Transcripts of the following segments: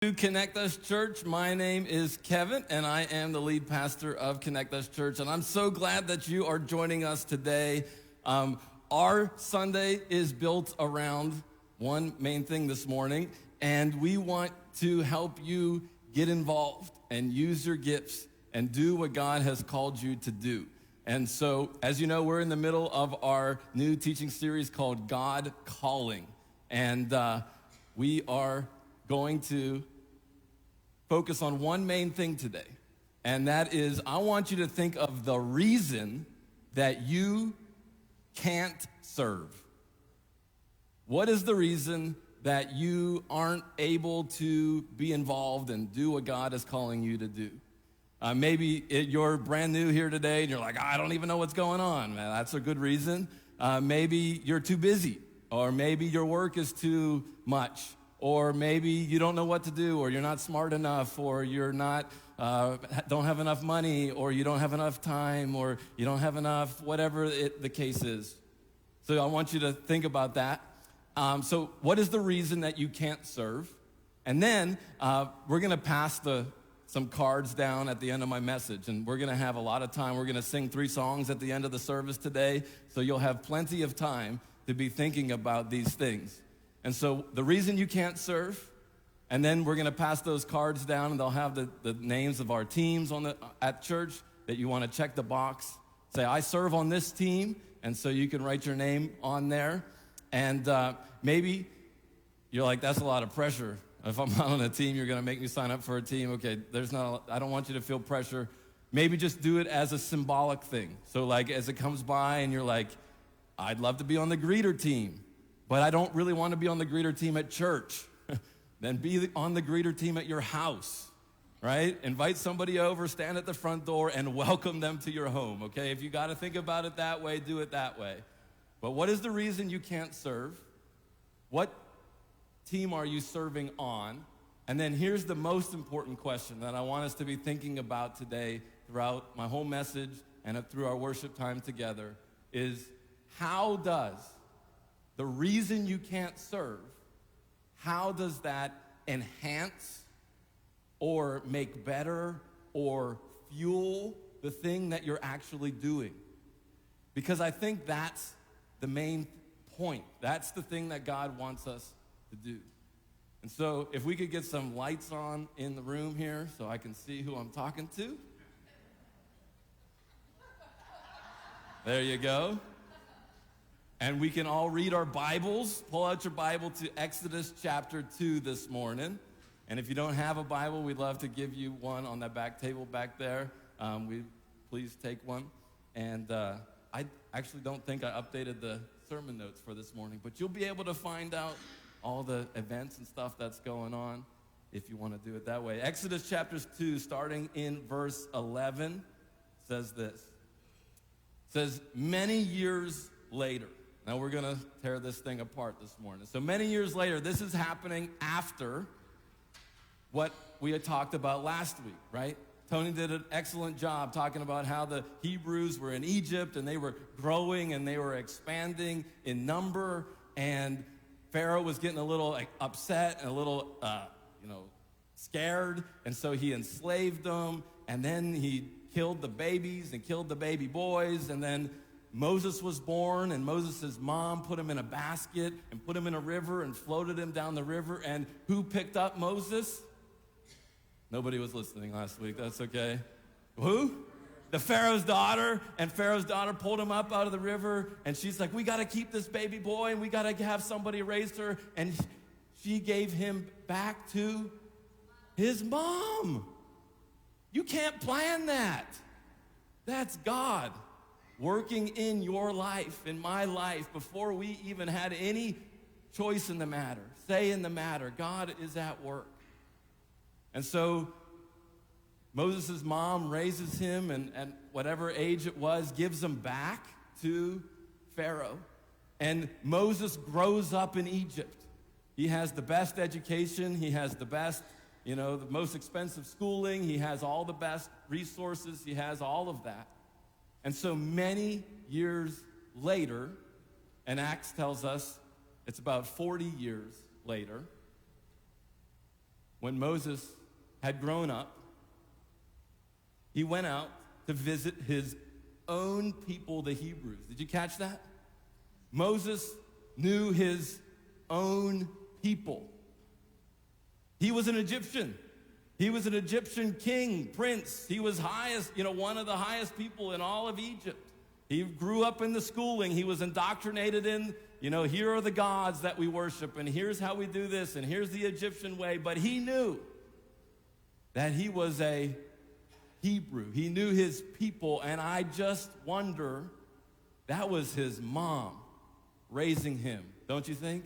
To Connect Us Church. My name is Kevin, and I am the lead pastor of Connect Us Church, and I'm so glad that you are joining us today. Our Sunday is built around one main thing this morning, and we want to help you get involved and use your gifts and do what God has called you to do. And so, as you know, we're in the middle of our new teaching series called God Calling, and we are going to focus on one main thing today, and that is I want you to think of the reason that you can't serve. What is the reason that you aren't able to be involved and do what God is calling you to do? Maybe you're brand new here today and you're like, I don't even know what's going on. Man, that's a good reason. Maybe you're too busy, or maybe your work is too much. Or maybe you don't know what to do, or you're not smart enough, or you're not, don't have enough money, or you don't have enough time, or you don't have enough, whatever the case is. So I want you to think about that. So what is the reason that you can't serve? And then we're going to pass some cards down at the end of my message, and we're going to have a lot of time. We're going to sing 3 songs at the end of the service today, so you'll have plenty of time to be thinking about these things. And so the reason you can't serve, and then we're going to pass those cards down, and they'll have the names of our teams at church that you want to check the box. Say, I serve on this team, and so you can write your name on there. And maybe you're like, that's a lot of pressure. If I'm not on a team, you're going to make me sign up for a team. Okay, I don't want you to feel pressure. Maybe just do it as a symbolic thing. So like as it comes by and you're like, I'd love to be on the greeter team, but I don't really want to be on the greeter team at church. Then be on the greeter team at your house, right? Invite somebody over, stand at the front door, and welcome them to your home, okay? If you got to think about it that way, do it that way. But what is the reason you can't serve? What team are you serving on? And then here's the most important question that I want us to be thinking about today throughout my whole message and through our worship time together is, how does the reason you can't serve, how does that enhance or make better or fuel the thing that you're actually doing? Because I think that's the main point. That's the thing that God wants us to do. And so if we could get some lights on in the room here so I can see who I'm talking to. There you go. And we can all read our Bibles. Pull out your Bible to Exodus chapter 2 this morning. And if you don't have a Bible, we'd love to give you one on that back table back there. Please take one. And I actually don't think I updated the sermon notes for this morning, but you'll be able to find out all the events and stuff that's going on if you want to do it that way. Exodus chapter 2, starting in verse 11, says this. It says, many years later. Now we're going to tear this thing apart this morning. So many years later, this is happening after what we had talked about last week, right? Tony did an excellent job talking about how the Hebrews were in Egypt and they were growing and they were expanding in number, and Pharaoh was getting a little upset and a little, scared, and so he enslaved them, and then he killed the babies and killed the baby boys, and then Moses was born, and Moses' mom put him in a basket and put him in a river and floated him down the river. And who picked up Moses? Nobody was listening last week. That's okay. Who? The Pharaoh's daughter. And Pharaoh's daughter pulled him up out of the river, and she's like, we got to keep this baby boy, and we got to have somebody raise her. And she gave him back to his mom. You can't plan that. That's God working in your life, in my life, before we even had any choice in the matter, say in the matter. God is at work. And so Moses' mom raises him, and at whatever age it was, gives him back to Pharaoh. And Moses grows up in Egypt. He has the best education. He has the best, the most expensive schooling. He has all the best resources. He has all of that. And so many years later, and Acts tells us it's about 40 years later, when Moses had grown up, he went out to visit his own people, the Hebrews. Did you catch that? Moses knew his own people. He was an Egyptian. He was an Egyptian king, prince. He was one of the highest people in all of Egypt. He grew up in the schooling. He was indoctrinated in, here are the gods that we worship, and here's how we do this, and here's the Egyptian way. But he knew that he was a Hebrew. He knew his people, and I just wonder, that was his mom raising him, don't you think?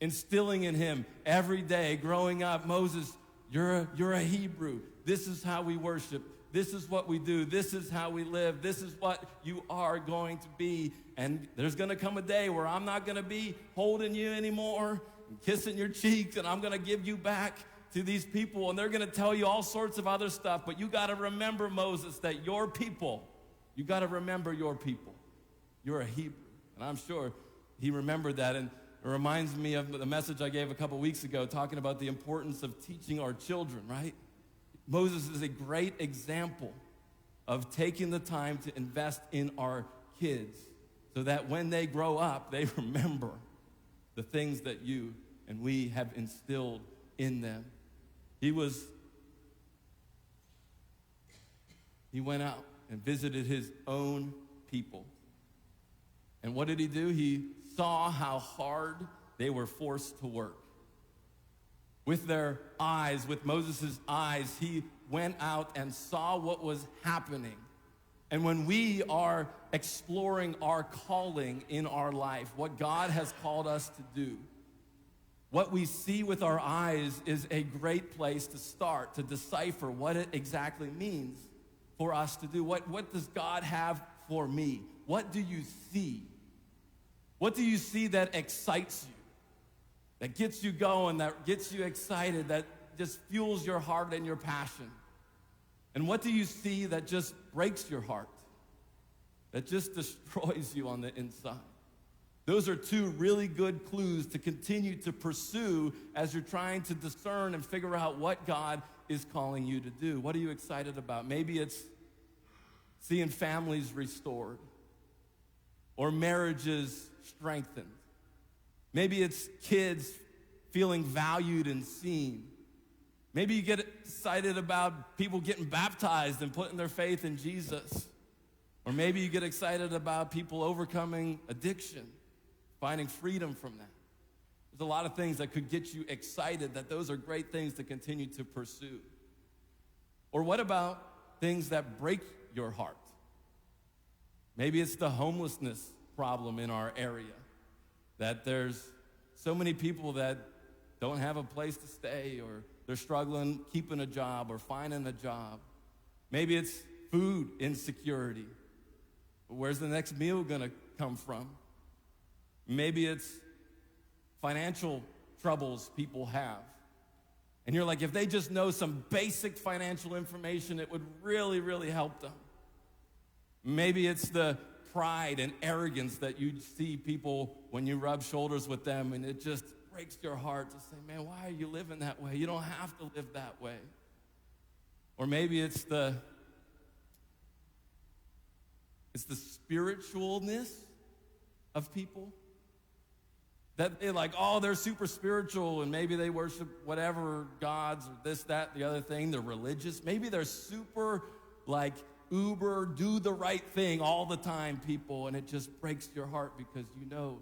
Instilling in him every day, growing up, Moses, you're a Hebrew. This is how we worship. This is what we do. This is how we live. This is what you are going to be. And there's going to come a day where I'm not going to be holding you anymore, and kissing your cheeks, and I'm going to give you back to these people, and they're going to tell you all sorts of other stuff. But you got to remember, Moses, that your people, you got to remember your people. You're a Hebrew. And I'm sure he remembered that. And it reminds me of the message I gave a couple weeks ago talking about the importance of teaching our children, right? Moses is a great example of taking the time to invest in our kids so that when they grow up, they remember the things that you and we have instilled in them. He went out and visited his own people. And what did he do? He saw how hard they were forced to work. With their eyes, with Moses' eyes, he went out and saw what was happening. And when we are exploring our calling in our life, what God has called us to do, what we see with our eyes is a great place to start, to decipher what it exactly means for us to do. What does God have for me? What do you see? What do you see that excites you, that gets you going, that gets you excited, that just fuels your heart and your passion? And what do you see that just breaks your heart, that just destroys you on the inside? Those are two really good clues to continue to pursue as you're trying to discern and figure out what God is calling you to do. What are you excited about? Maybe it's seeing families restored or marriages strengthened. Maybe it's kids feeling valued and seen. Maybe you get excited about people getting baptized and putting their faith in Jesus. Or maybe you get excited about people overcoming addiction, finding freedom from that. There's a lot of things that could get you excited, that those are great things to continue to pursue. Or what about things that break your heart? Maybe it's the homelessness problem in our area, that there's so many people that don't have a place to stay, or they're struggling keeping a job or finding a job. Maybe it's food insecurity. Where's the next meal gonna come from? Maybe it's financial troubles people have. And you're like, if they just know some basic financial information, it would really, really help them. Maybe it's the pride and arrogance that you see people when you rub shoulders with them, and it just breaks your heart to say, man, why are you living that way? You don't have to live that way. Or maybe it's the spiritualness of people. That they're like, oh, they're super spiritual, and maybe they worship whatever gods or this, that, the other thing. They're religious. Maybe they're super like uber, do the right thing all the time people, and it just breaks your heart because you know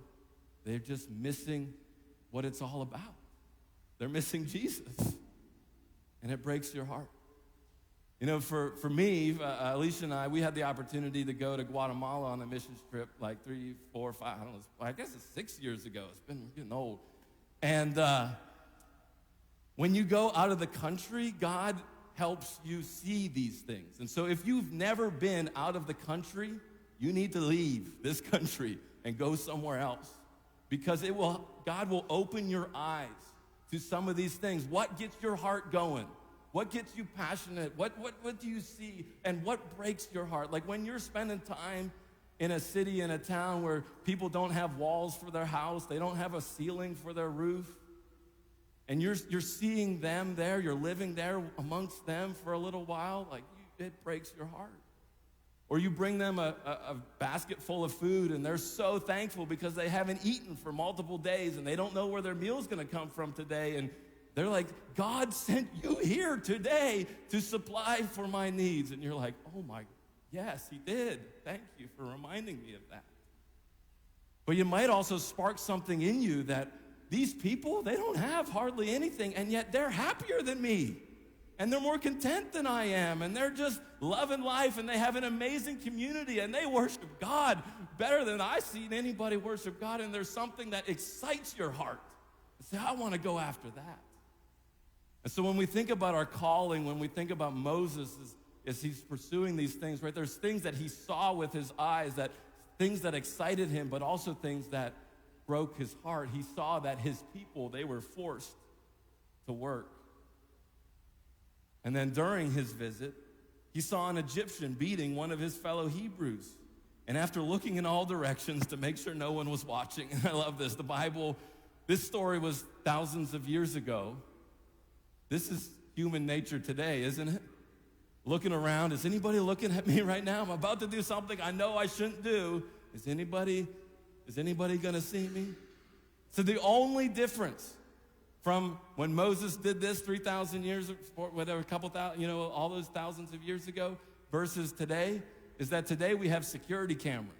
they're just missing what it's all about. They're missing Jesus, and it breaks your heart. You know, for me, Alicia and I, we had the opportunity to go to Guatemala on a missions trip like 3, 4, 5, I don't know, I guess it's 6 years ago. We're getting old. And when you go out of the country, God helps you see these things. And so if you've never been out of the country, you need to leave this country and go somewhere else, because God will open your eyes to some of these things. What gets your heart going? What gets you passionate? What do you see? And what breaks your heart? Like when you're spending time in a city, in a town where people don't have walls for their house, they don't have a ceiling for their roof, and you're seeing them there, you're living there amongst them for a little while, like it breaks your heart. Or you bring them a basket full of food, and they're so thankful because they haven't eaten for multiple days, and they don't know where their meal's gonna come from today, and they're like, God sent you here today to supply for my needs. And you're like, oh my, yes, he did. Thank you for reminding me of that. But you might also spark something in you that these people, they don't have hardly anything, and yet they're happier than me. And they're more content than I am, and they're just loving life, and they have an amazing community, and they worship God better than I've seen anybody worship God, and there's something that excites your heart. And say, I want to go after that. And so when we think about our calling, when we think about Moses as he's pursuing these things, right, there's things that he saw with his eyes, that things that excited him, but also things that broke his heart. He saw that his people, they were forced to work. And then during his visit, he saw an Egyptian beating one of his fellow Hebrews. And after looking in all directions to make sure no one was watching, and I love this, the Bible, this story was thousands of years ago. This is human nature today, isn't it? Looking around, is anybody looking at me right now? I'm about to do something I know I shouldn't do. Is anybody gonna see me? So the only difference from when Moses did this 3,000 years, or whatever, a couple thousand, all those thousands of years ago, versus today, is that today we have security cameras.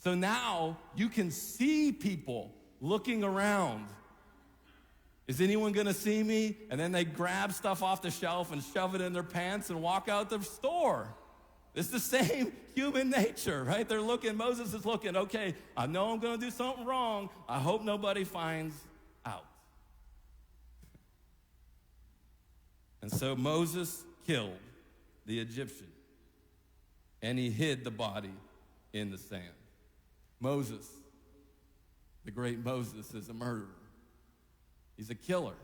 So now you can see people looking around. Is anyone gonna see me? And then they grab stuff off the shelf and shove it in their pants and walk out the store. It's the same human nature, right? They're looking, Moses is looking, okay, I know I'm gonna do something wrong. I hope nobody finds out. And so Moses killed the Egyptian, and he hid the body in the sand. Moses, the great Moses, is a murderer. He's a killer,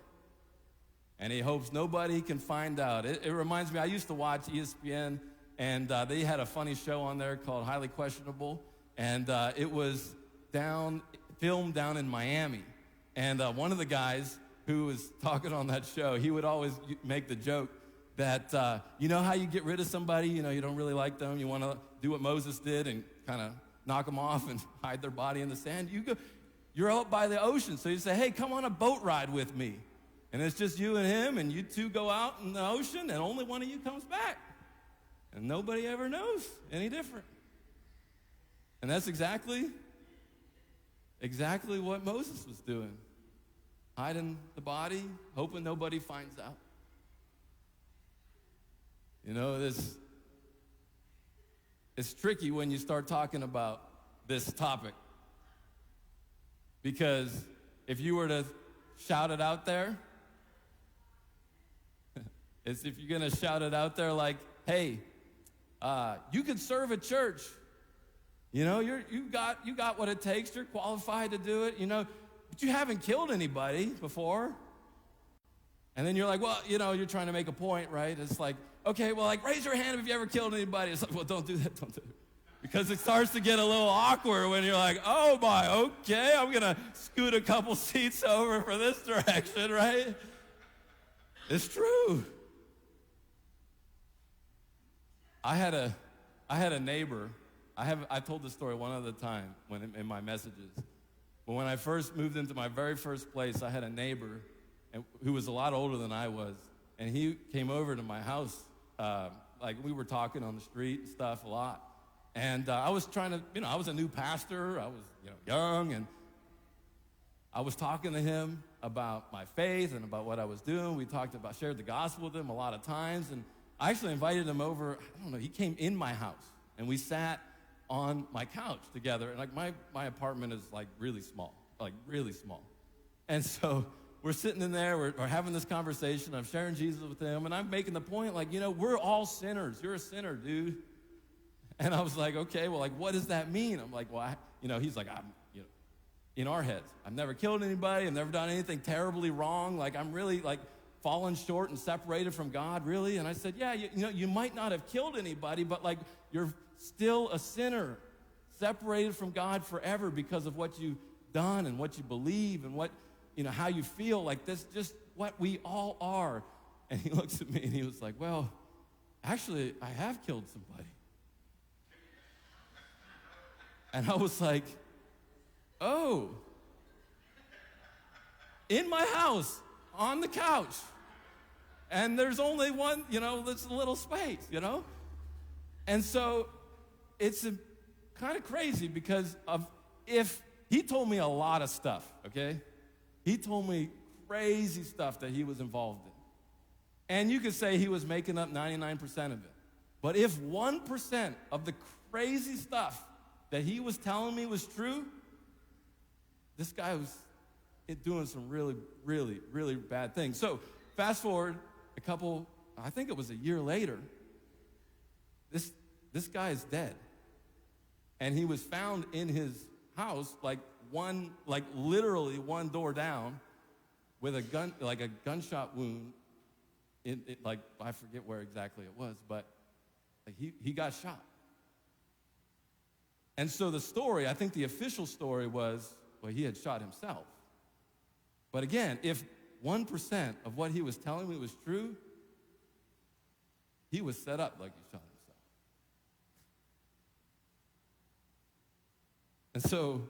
and he hopes nobody can find out. It reminds me, I used to watch ESPN, and they had a funny show on there called Highly Questionable, and it was filmed down in Miami. And one of the guys who was talking on that show, he would always make the joke that, you know how you get rid of somebody, you don't really like them, you want to do what Moses did and kind of knock them off and hide their body in the sand. You're out by the ocean, so you say, hey, come on a boat ride with me. And it's just you and him, and you two go out in the ocean, and only one of you comes back. And nobody ever knows any different. And that's exactly what Moses was doing. Hiding the body, hoping nobody finds out. It's tricky when you start talking about this topic. Because if you were to shout it out there, it's if you're gonna shout it out there like, hey, you could serve a church. You got what it takes, you're qualified to do it, but you haven't killed anybody before. And then you're like, well, you're trying to make a point, right? It's like, okay, well, like, raise your hand if you ever killed anybody. It's like, well, don't do that. Because it starts to get a little awkward when you're like, oh my, okay, I'm gonna scoot a couple seats over for this direction, right? It's true. I had a neighbor. I told this story one other time in my messages. But when I first moved into my very first place, I had a neighbor who was a lot older than I was, and he came over to my house. Like we were talking on the street and stuff a lot. And I was trying to, I was a new pastor. I was, young, and I was talking to him about my faith and about what I was doing. We shared the gospel with him a lot of times, and I actually invited him over. I don't know, he came in my house, and we sat on my couch together. And like my apartment is like really small. And so we're sitting in there, we're having this conversation. I'm sharing Jesus with him, and I'm making the point like, we're all sinners. You're a sinner, dude. And I was like, okay, well, like, what does that mean? I'm like, well, he's like, in our heads, I've never killed anybody. I've never done anything terribly wrong. Like, I'm really, like, fallen short and separated from God, really? And I said, yeah, you might not have killed anybody, but, like, you're still a sinner, separated from God forever because of what you've done and what you believe and what how you feel, like this just what we all are. And he looks at me and he was like, well, actually, I have killed somebody. And I was like, oh, in my house, on the couch. And there's only one, there's a little space, And so it's kind of crazy because if he told me a lot of stuff, okay? He told me crazy stuff that he was involved in. And you could say he was making up 99% of it. But if 1% of the crazy stuff that he was telling me was true, this guy was doing some really, really, really bad things. So fast forward I think it was a year later, this guy is dead. And he was found in his house, literally one door down, with a gun, like a gunshot wound. I forget where exactly it was, but he got shot. And so the story, I think the official story was, well, he had shot himself. But again, if 1% of what he was telling me was true, he was set up like he shot himself. And so,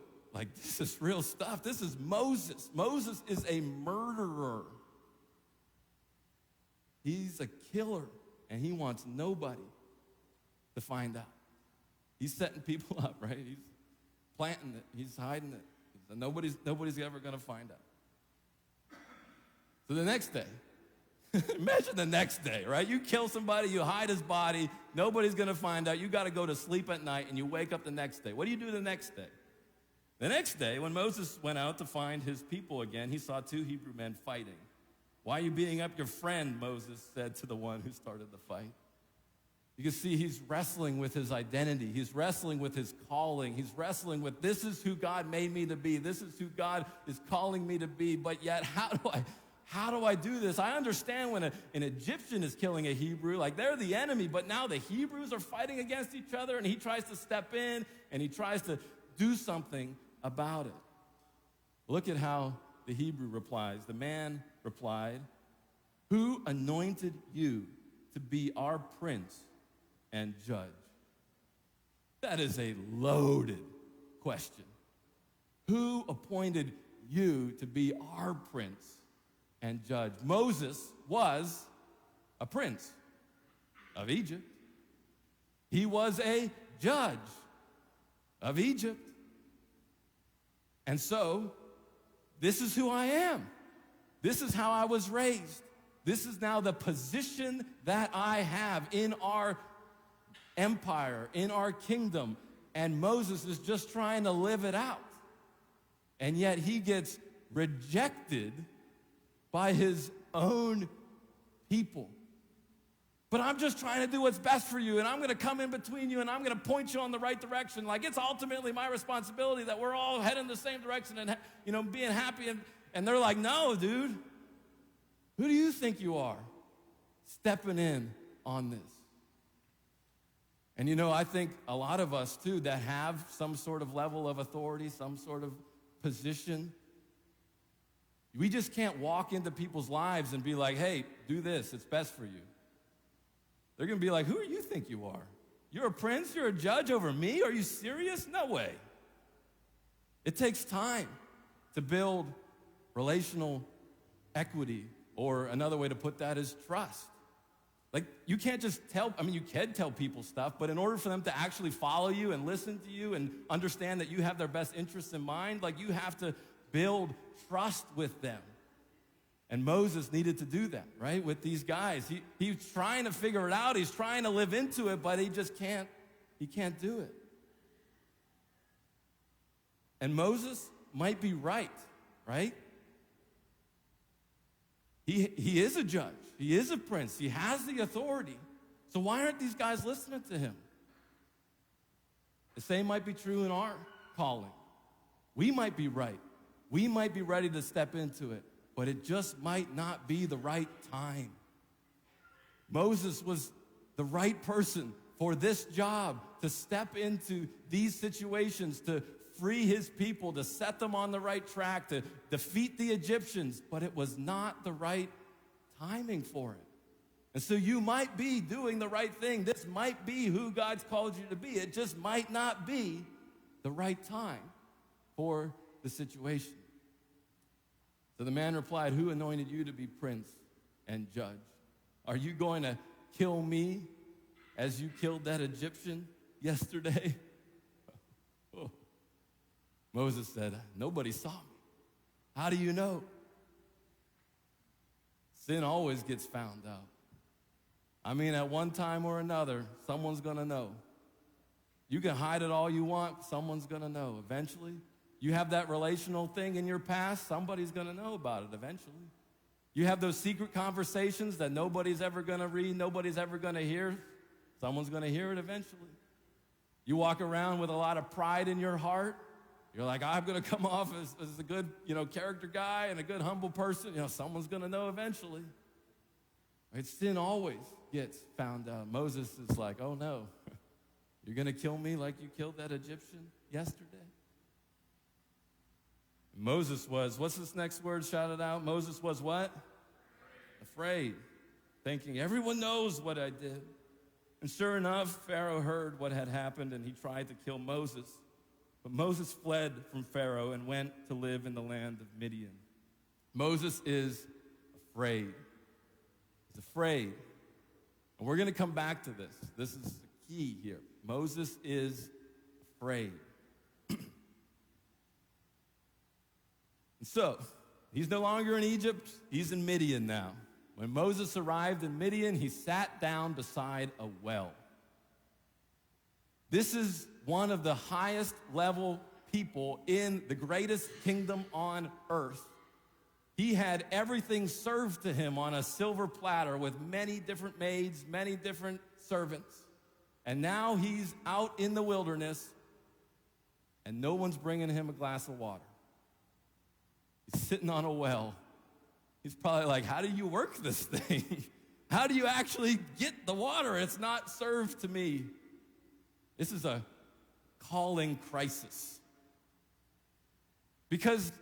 this is real stuff. This is Moses. Moses is a murderer. He's a killer, and he wants nobody to find out. He's setting people up, right? He's planting it. He's hiding it. Nobody's ever going to find out. So the next day, imagine the next day, right? You kill somebody, you hide his body, nobody's going to find out. You got to go to sleep at night, and you wake up the next day. What do you do the next day? The next day, when Moses went out to find his people again, he saw two Hebrew men fighting. Why are you beating up your friend, Moses said to the one who started the fight. You can see he's wrestling with his identity. He's wrestling with his calling. He's wrestling with, this is who God made me to be. This is who God is calling me to be. But yet, how do I do this? I understand when an Egyptian is killing a Hebrew, they're the enemy, but now the Hebrews are fighting against each other, and he tries to step in, and he tries to do something about it. Look at how the Hebrew replies. The man replied, who anointed you to be our prince and judge? That is a loaded question. Who appointed you to be our prince and judge? Moses was a prince of Egypt. He was a judge of Egypt. And so, this is who I am. This is how I was raised. This is now the position that I have in our empire, in our kingdom. And Moses is just trying to live it out. And yet he gets rejected by his own people. But I'm just trying to do what's best for you, and I'm going to come in between you, and I'm going to point you on the right direction. It's ultimately my responsibility that we're all heading the same direction and, being happy. And they're like, no, dude. Who do you think you are stepping in on this? And, I think a lot of us, too, that have some sort of level of authority, some sort of position, we just can't walk into people's lives and be like, hey, do this. It's best for you. They're going to be like, who do you think you are? You're a prince? You're a judge over me? Are you serious? No way. It takes time to build relational equity, or another way to put that is trust. You can't just you can tell people stuff, but in order for them to actually follow you and listen to you and understand that you have their best interests in mind, you have to build trust with them. And Moses needed to do that, right, with these guys. He's trying to figure it out. He's trying to live into it, but he just can't. He can't do it. And Moses might be right? He is a judge. He is a prince. He has the authority. So why aren't these guys listening to him? The same might be true in our calling. We might be right. We might be ready to step into it, but it just might not be the right time. Moses was the right person for this job, to step into these situations, to free his people, to set them on the right track, to defeat the Egyptians, but it was not the right timing for it. And so you might be doing the right thing. This might be who God's called you to be. It just might not be the right time for the situation. So the man replied, "Who anointed you to be prince and judge? Are you going to kill me as you killed that Egyptian yesterday?" Oh. Moses said, "Nobody saw me. How do you know?" Sin always gets found out. I mean, at one time or another, someone's going to know. You can hide it all you want, someone's going to know eventually. You have that relational thing in your past, somebody's going to know about it eventually. You have those secret conversations that nobody's ever going to read, nobody's ever going to hear, someone's going to hear it eventually. You walk around with a lot of pride in your heart. You're like, I'm going to come off as a good, character guy and a good humble person. Someone's going to know eventually. Right? Sin always gets found out. Moses is like, oh no, you're going to kill me like you killed that Egyptian yesterday? Moses was, what's this next word shouted out? Moses was what? Afraid. Thinking, everyone knows what I did. And sure enough, Pharaoh heard what had happened and he tried to kill Moses. But Moses fled from Pharaoh and went to live in the land of Midian. Moses is afraid. He's afraid. And we're going to come back to this. This is the key here. Moses is afraid. And so, he's no longer in Egypt. He's in Midian now. When Moses arrived in Midian, he sat down beside a well. This is one of the highest level people in the greatest kingdom on earth. He had everything served to him on a silver platter with many different maids, many different servants. And now he's out in the wilderness and no one's bringing him a glass of water. He's sitting on a well. He's probably like, how do you work this thing? How do you actually get the water? It's not served to me. This is a calling crisis. Because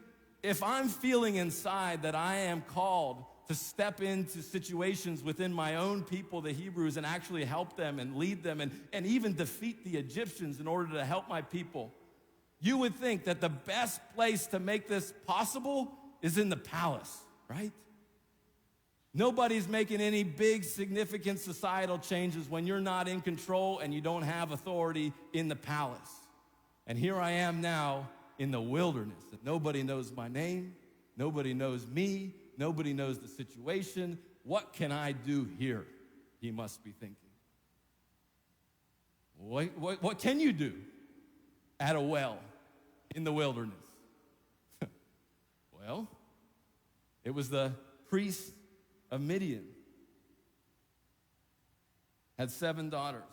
if I'm feeling inside that I am called to step into situations within my own people, the Hebrews, and actually help them and lead them and even defeat the Egyptians in order to help my people, you would think that the best place to make this possible is in the palace, right? Nobody's making any big, significant societal changes when you're not in control and you don't have authority in the palace. And here I am now in the wilderness. And nobody knows my name. Nobody knows me. Nobody knows the situation. What can I do here? He must be thinking. What can you do at a well in the wilderness? Well, it was the priest of Midian, had 7 daughters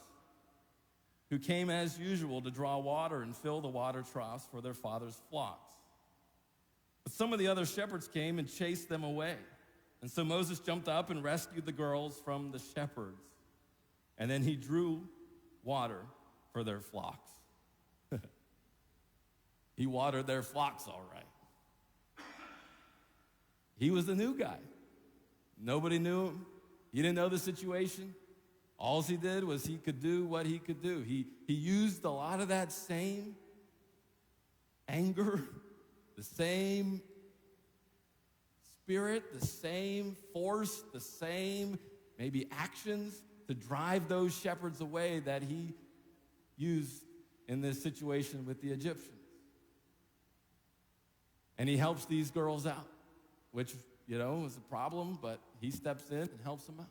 who came as usual to draw water and fill the water troughs for their father's flocks. But some of the other shepherds came and chased them away. And so Moses jumped up and rescued the girls from the shepherds. And then he drew water for their flocks. He watered their flocks all right. He was the new guy. Nobody knew him. He didn't know the situation. All he did was he could do what he could do. He used a lot of that same anger, the same spirit, the same force, the same maybe actions to drive those shepherds away that he used in this situation with the Egyptians. And he helps these girls out, which, was a problem, but he steps in and helps them out.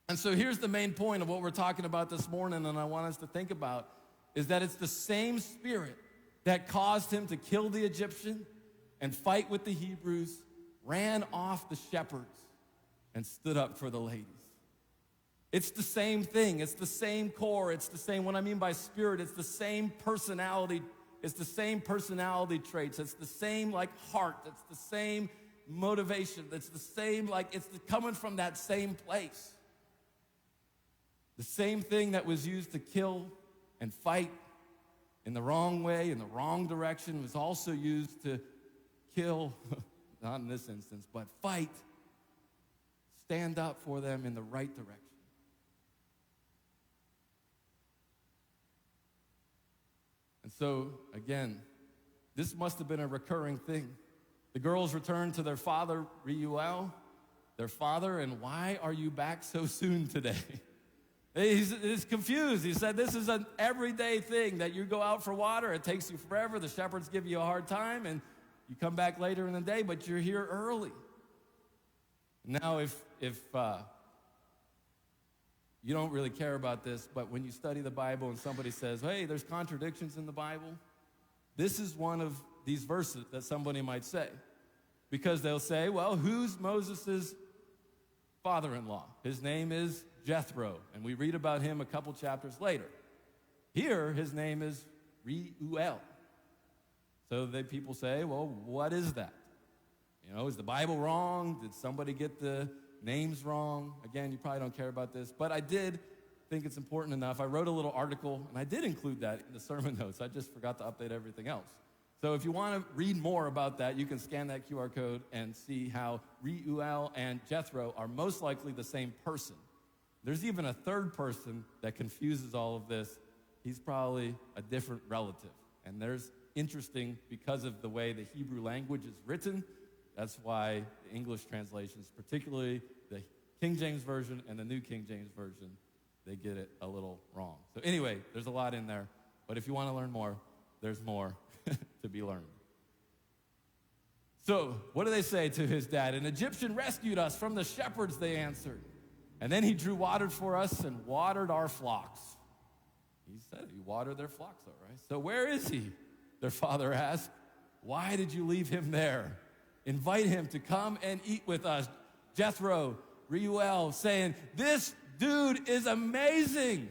And so here's the main point of what we're talking about this morning, and I want us to think about, is that it's the same spirit that caused him to kill the Egyptian and fight with the Hebrews, ran off the shepherds, and stood up for the ladies. It's the same thing. It's the same core. It's the same, what I mean by spirit, it's the same personality. It's the same personality traits. It's the same heart. It's the same motivation. It's the same, it's coming from that same place. The same thing that was used to kill and fight in the wrong way, in the wrong direction, was also used to kill, not in this instance, but fight, stand up for them in the right direction. And so, again, this must have been a recurring thing. The girls returned to their father, Reuel, their father, and why are you back so soon today? He's confused. He said, this is an everyday thing that you go out for water. It takes you forever. The shepherds give you a hard time, and you come back later in the day, but you're here early. Now, if you don't really care about this, but when you study the Bible and somebody says, hey, there's contradictions in the Bible, this is one of these verses that somebody might say. Because they'll say, well, who's Moses' father-in-law? His name is Jethro, and we read about him a couple chapters later. Here, his name is Reuel. So people say, well, what is that? You know, is the Bible wrong? Did somebody get the names wrong? Again, you probably don't care about this, but I did think it's important enough. I wrote a little article, and I did include that in the sermon notes. I just forgot to update everything else. So if you want to read more about that, you can scan that QR code and see how Reuel and Jethro are most likely the same person. There's even a third person that confuses all of this. He's probably a different relative. And there's interesting, because of the way the Hebrew language is written, that's why the English translations, particularly the King James Version and the New King James Version, they get it a little wrong. So anyway, there's a lot in there. But if you want to learn more, there's more to be learned. So what do they say to his dad? An Egyptian rescued us from the shepherds, they answered. And then he drew water for us and watered our flocks. He said he watered their flocks, all right. So where is he? Their father asked. Why did you leave him there? Invite him to come and eat with us. Jethro, Reuel, saying, this dude is amazing.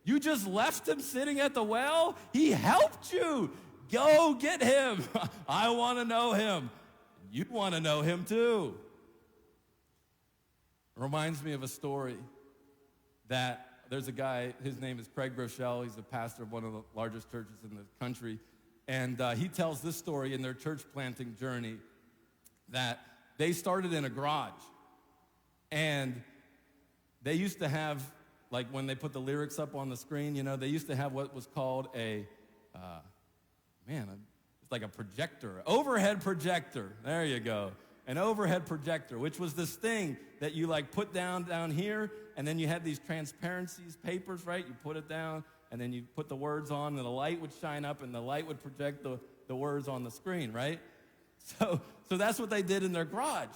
You just left him sitting at the well? He helped you. Go get him. I want to know him. You want to know him too. It reminds me of a story that there's a guy, his name is Craig Groeschel. He's a pastor of one of the largest churches in the country. And he tells this story in their church planting journey that they started in a garage. And they used to have, like when they put the lyrics up on the screen, you know, they used to have what was called it's like a projector, overhead projector. There you go. An overhead projector, which was this thing that you like put down here, and then you had these transparencies, papers, right? You put it down, and then you put the words on, and the light would shine up, and the light would project the words on the screen, right? So that's what they did in their garage.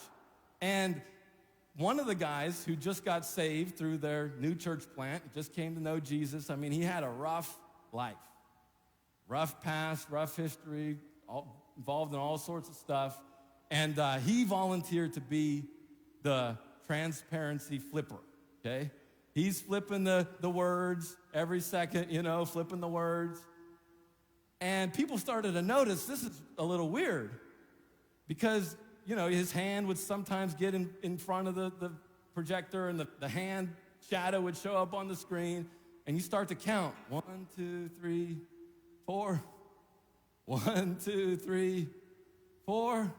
And one of the guys who just got saved through their new church plant, just came to know Jesus. I mean, he had a rough life, rough past, rough history, involved in all sorts of stuff. And he volunteered to be the transparency flipper, okay? He's flipping the words every second, you know, flipping the words. And people started to notice this is a little weird because, you know, his hand would sometimes get in front of the projector and the hand shadow would show up on the screen. And you start to count. 1, 2, 3, 4. 1, 2, 3, 4.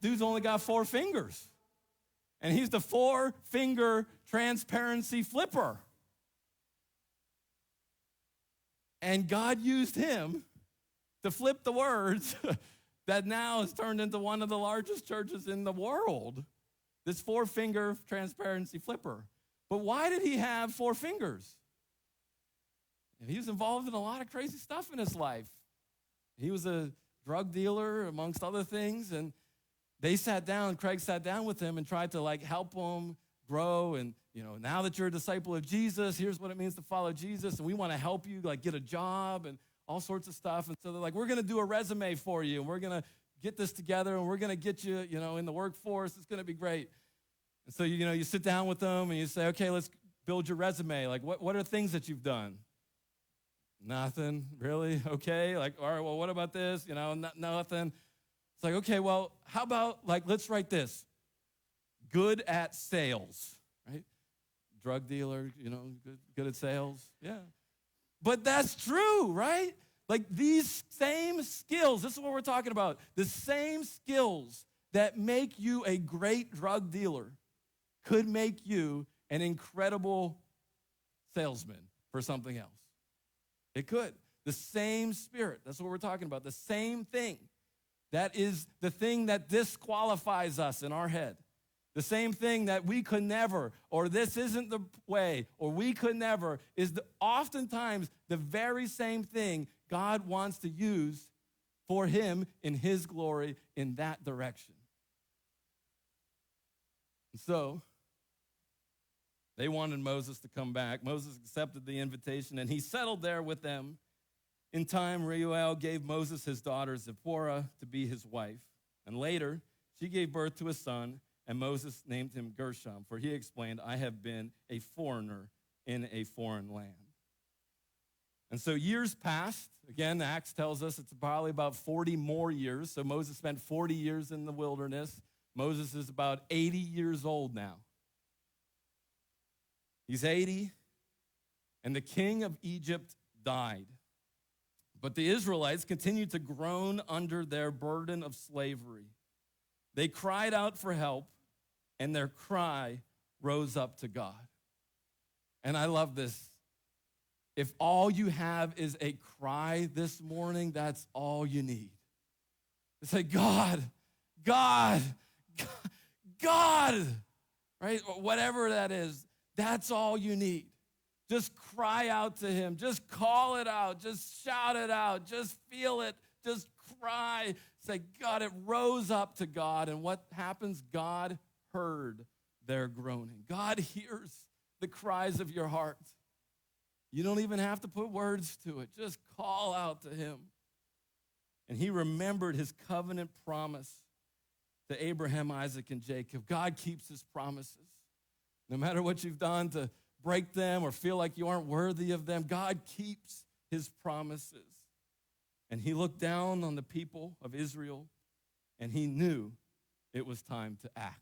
Dude's only got 4 fingers. And he's the 4-finger transparency flipper. And God used him to flip the words that now has turned into one of the largest churches in the world. This 4-finger transparency flipper. But why did he have 4 fingers? And he was involved in a lot of crazy stuff in his life. He was a drug dealer, amongst other things, and Craig sat down with him and tried to like help him grow. And, you know, now that you're a disciple of Jesus, here's what it means to follow Jesus. And we want to help you like get a job and all sorts of stuff. And so they're like, we're going to do a resume for you. And we're going to get this together and we're going to get you, you know, in the workforce. It's going to be great. And so, you know, you sit down with them and you say, okay, let's build your resume. Like, what are things that you've done? Nothing, really? Okay. Like, all right, well, what about this? You know, nothing. It's like, okay, well, how about, like, let's write this. Good at sales, right? Drug dealer, you know, good at sales. Yeah. But that's true, right? Like these same skills, this is what we're talking about. The same skills that make you a great drug dealer could make you an incredible salesman for something else. It could. The same spirit, that's what we're talking about. The same thing. That is the thing that disqualifies us in our head. The same thing that we could never, or this isn't the way, or we could never, is oftentimes the very same thing God wants to use for him in his glory in that direction. And so, they wanted Moses to come back. Moses accepted the invitation, and he settled there with them. In time, Reuel gave Moses his daughter Zipporah to be his wife. And later, she gave birth to a son, and Moses named him Gershom, for he explained, I have been a foreigner in a foreign land. And so years passed. Again, Acts tells us it's probably about 40 more years. So Moses spent 40 years in the wilderness. Moses is about 80 years old now. He's 80, and the king of Egypt died. But the Israelites continued to groan under their burden of slavery. They cried out for help, and their cry rose up to God. And I love this. If all you have is a cry this morning, that's all you need. To say, God, God, God, right? Whatever that is, that's all you need. Just cry out to him. Just call it out. Just shout it out. Just feel it. Just cry. Say, God, it rose up to God. And what happens? God heard their groaning. God hears the cries of your heart. You don't even have to put words to it. Just call out to him. And he remembered his covenant promise to Abraham, Isaac, and Jacob. God keeps his promises. No matter what you've done to break them or feel like you aren't worthy of them, God keeps his promises. And he looked down on the people of Israel, and he knew it was time to act.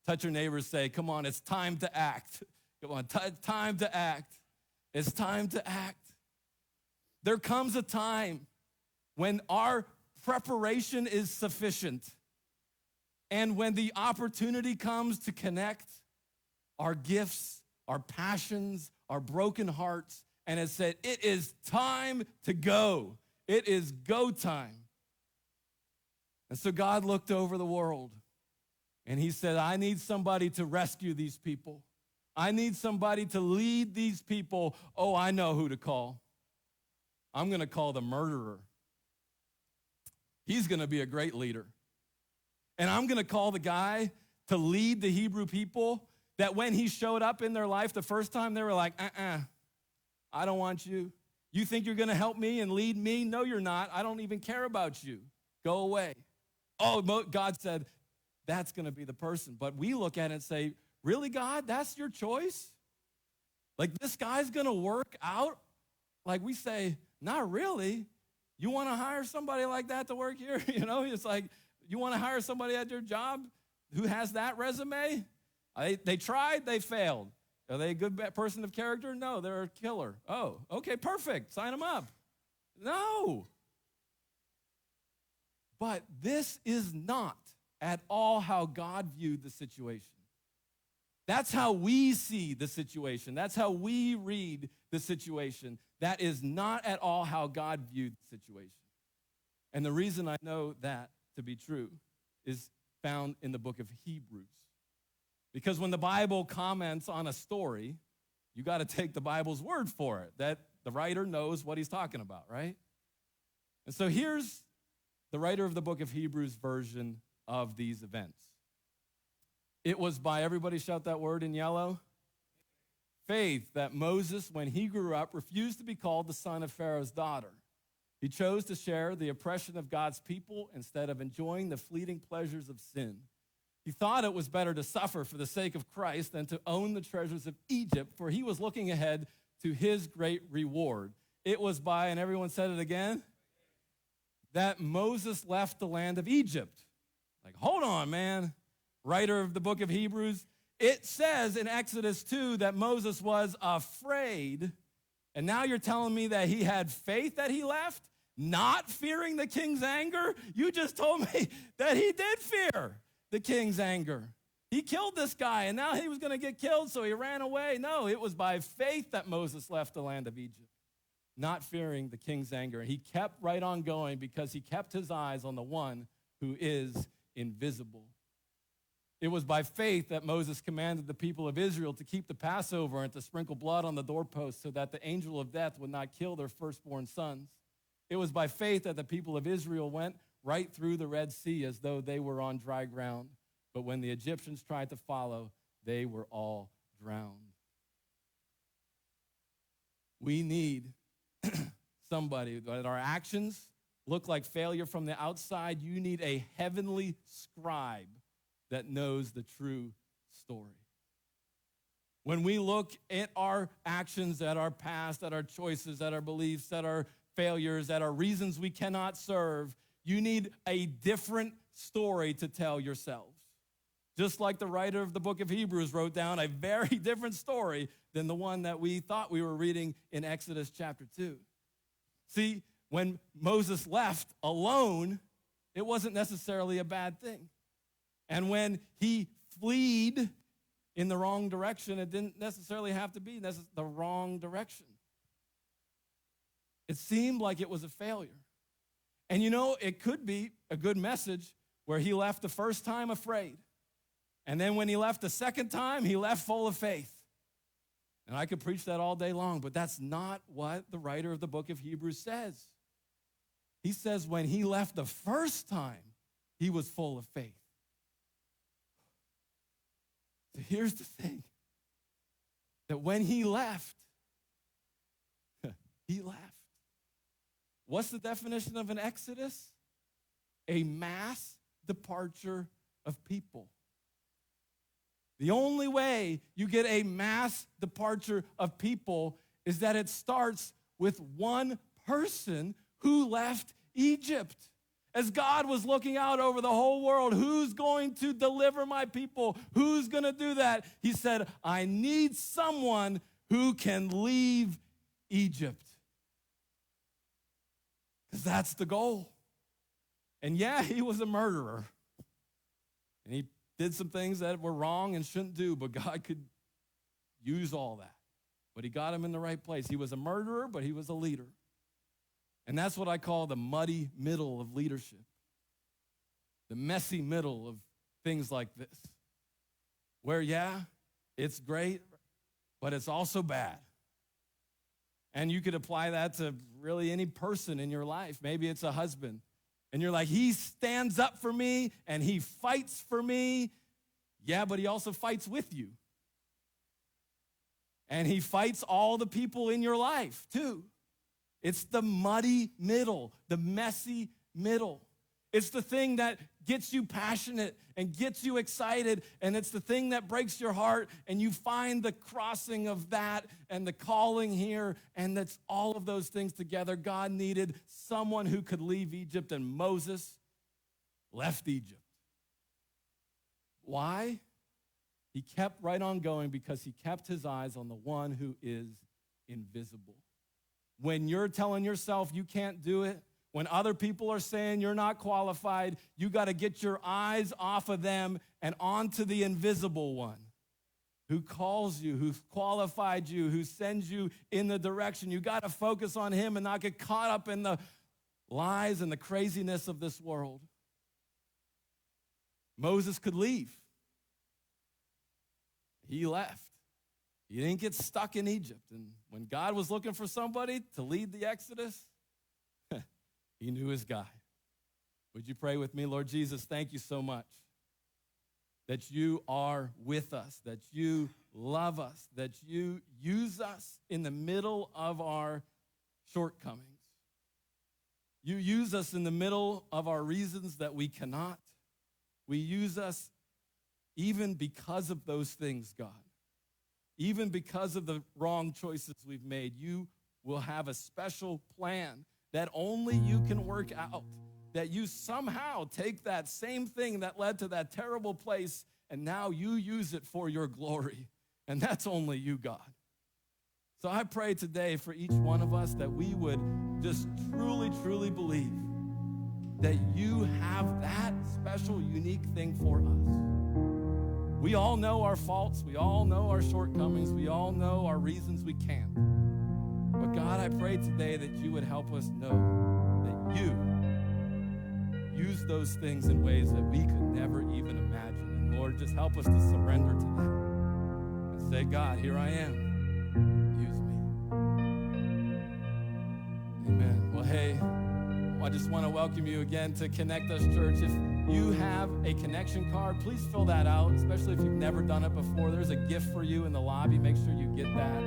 Touch your neighbors, say, come on, it's time to act. Come on, time to act. It's time to act. There comes a time when our preparation is sufficient, and when the opportunity comes to connect our gifts, our passions, our broken hearts, and it said, it is time to go. It is go time. And so God looked over the world, and he said, I need somebody to rescue these people. I need somebody to lead these people. Oh, I know who to call. I'm going to call the murderer. He's going to be a great leader. And I'm going to call the guy to lead the Hebrew people that when he showed up in their life the first time, they were like, I don't want you. You think you're going to help me and lead me? No, you're not. I don't even care about you. Go away. Oh, God said, that's going to be the person. But we look at it and say, really, God, that's your choice? Like this guy's going to work out? Like we say, not really. You want to hire somebody like that to work here? You know, it's like, you want to hire somebody at your job who has that resume? They tried, they failed. Are they a good person of character? No, they're a killer. Oh, okay, perfect. Sign them up. No. But this is not at all how God viewed the situation. That's how we see the situation. That's how we read the situation. That is not at all how God viewed the situation. And the reason I know that to be true is found in the book of Hebrews. Because when the Bible comments on a story, you got to take the Bible's word for it, that the writer knows what he's talking about, right? And so here's the writer of the book of Hebrews version of these events. It was by, everybody shout that word in yellow, faith, that Moses, when he grew up, refused to be called the son of Pharaoh's daughter. He chose to share the oppression of God's people instead of enjoying the fleeting pleasures of sin. He thought it was better to suffer for the sake of Christ than to own the treasures of Egypt, for he was looking ahead to his great reward. It was by, and everyone said it again, that Moses left the land of Egypt. Like, hold on, man. Writer of the book of Hebrews, it says in Exodus 2 that Moses was afraid And now you're telling me that he had faith that he left, not fearing the king's anger? You just told me that he did fear the king's anger. He killed this guy, and now he was going to get killed, so he ran away. No, it was by faith that Moses left the land of Egypt, not fearing the king's anger. And he kept right on going because he kept his eyes on the one who is invisible. It was by faith that Moses commanded the people of Israel to keep the Passover and to sprinkle blood on the doorposts so that the angel of death would not kill their firstborn sons. It was by faith that the people of Israel went right through the Red Sea as though they were on dry ground. But when the Egyptians tried to follow, they were all drowned. We need somebody that our actions look like failure from the outside. You need a heavenly scribe that knows the true story. When we look at our actions, at our past, at our choices, at our beliefs, at our failures, at our reasons we cannot serve, you need a different story to tell yourselves. Just like the writer of the book of Hebrews wrote down a very different story than the one that we thought we were reading in Exodus chapter 2. See, when Moses left alone, it wasn't necessarily a bad thing. And when he fled in the wrong direction, it didn't necessarily have to be the wrong direction. It seemed like it was a failure. And you know, it could be a good message where he left the first time afraid. And then when he left the second time, he left full of faith. And I could preach that all day long, but that's not what the writer of the book of Hebrews says. He says when he left the first time, he was full of faith. So here's the thing, that when he left, he left. What's the definition of an exodus? A mass departure of people. The only way you get a mass departure of people is that it starts with one person who left Egypt. As God was looking out over the whole world, who's going to deliver my people? Who's going to do that? He said, I need someone who can leave Egypt. Because that's the goal. And yeah, he was a murderer. And he did some things that were wrong and shouldn't do, but God could use all that. But he got him in the right place. He was a murderer, but he was a leader. And that's what I call the muddy middle of leadership. The messy middle of things like this. Where, yeah, it's great, but it's also bad. And you could apply that to really any person in your life. Maybe it's a husband. And you're like, he stands up for me and he fights for me. Yeah, but he also fights with you. And he fights all the people in your life too. It's the muddy middle, the messy middle. It's the thing that gets you passionate and gets you excited, and it's the thing that breaks your heart, and you find the crossing of that and the calling here, and that's all of those things together. God needed someone who could leave Egypt, and Moses left Egypt. Why? He kept right on going because he kept his eyes on the one who is invisible. When you're telling yourself you can't do it, when other people are saying you're not qualified, you got to get your eyes off of them and onto the invisible one who calls you, who's qualified you, who sends you in the direction. You got to focus on him and not get caught up in the lies and the craziness of this world. Moses could leave. He left. He didn't get stuck in Egypt. And when God was looking for somebody to lead the Exodus, he knew his guy. Would you pray with me? Lord Jesus, thank you so much that you are with us, that you love us, that you use us in the middle of our shortcomings. You use us in the middle of our reasons that we cannot. We use us even because of those things, God. Even because of the wrong choices we've made, you will have a special plan that only you can work out, that you somehow take that same thing that led to that terrible place and now you use it for your glory. And that's only you, God. So I pray today for each one of us that we would just truly, truly believe that you have that special, unique thing for us. We all know our faults. We all know our shortcomings. We all know our reasons we can't. But God, I pray today that you would help us know that you use those things in ways that we could never even imagine. And Lord, just help us to surrender to that and say, God, here I am. Use me. Amen. Well, hey, I just want to welcome you again to Connect Us Church. If you have a connection card, please fill that out, especially if you've never done it before. There's a gift for you in the lobby. Make sure you get that.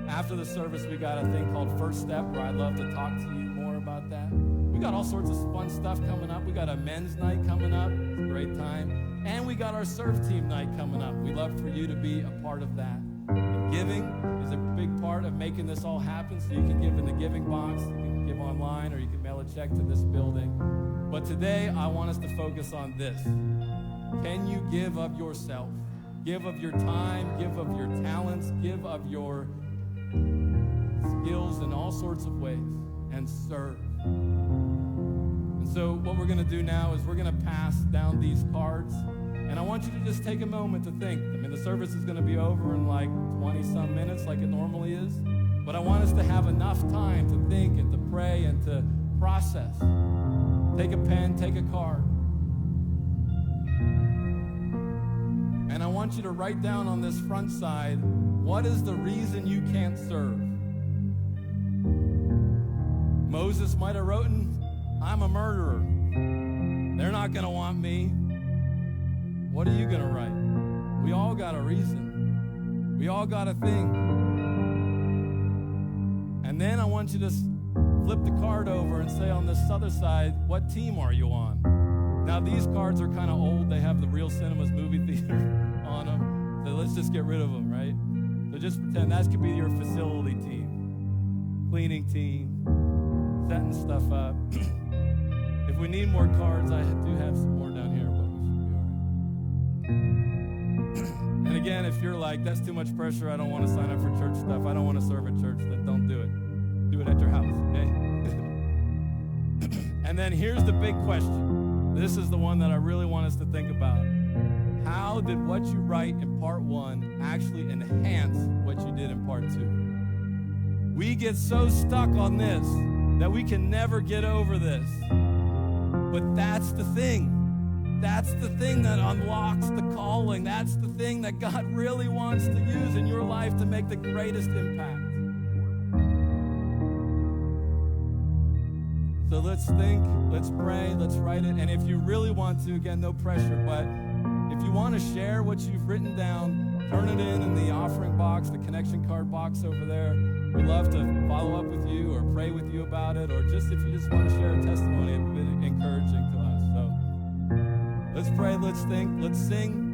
After the service, we got a thing called First Step, where I'd love to talk to you more about that. We got all sorts of fun stuff coming up. We got a men's night coming up. It's a great time. And we got our serve team night coming up. We'd love for you to be a part of that. And giving is a big part of making this all happen, so you can give in the giving box. You can give online, or you can mail a check to this building. But today, I want us to focus on this. Can you give of yourself? Give of your time, give of your talents, give of your skills in all sorts of ways, and serve. And so what we're going to do now is we're going to pass down these cards, and I want you to just take a moment to think. I mean, the service is going to be over in like 20-some minutes like it normally is, but I want us to have enough time to think and to pray and to process. Take a pen, take a card. And I want you to write down on this front side, what is the reason you can't serve? Moses might have written, I'm a murderer. They're not going to want me. What are you going to write? We all got a reason. We all got a thing. And then I want you to flip the card over and say on this other side, what team are you on? Now, these cards are kind of old. They have the Real Cinemas movie theater on them. So let's just get rid of them, right? So just pretend that could be your facility team, cleaning team, setting stuff up. If we need more cards, I do have some more down here, but we should be all right. And again, if you're like, that's too much pressure, I don't want to sign up for church stuff, I don't want to serve at church, then don't do it. Do it at your house, okay? And then here's the big question. This is the one that I really want us to think about. How did what you write in part 1 actually enhance what you did in part 2? We get so stuck on this that we can never get over this. But that's the thing. That's the thing that unlocks the calling. That's the thing that God really wants to use in your life to make the greatest impact. So let's think, let's pray, let's write it. And if you really want to, again, no pressure, but if you want to share what you've written down, turn it in the offering box, the connection card box over there. We'd love to follow up with you or pray with you about it, or just if you just want to share a testimony, it would be encouraging to us. So let's pray, let's think, let's sing.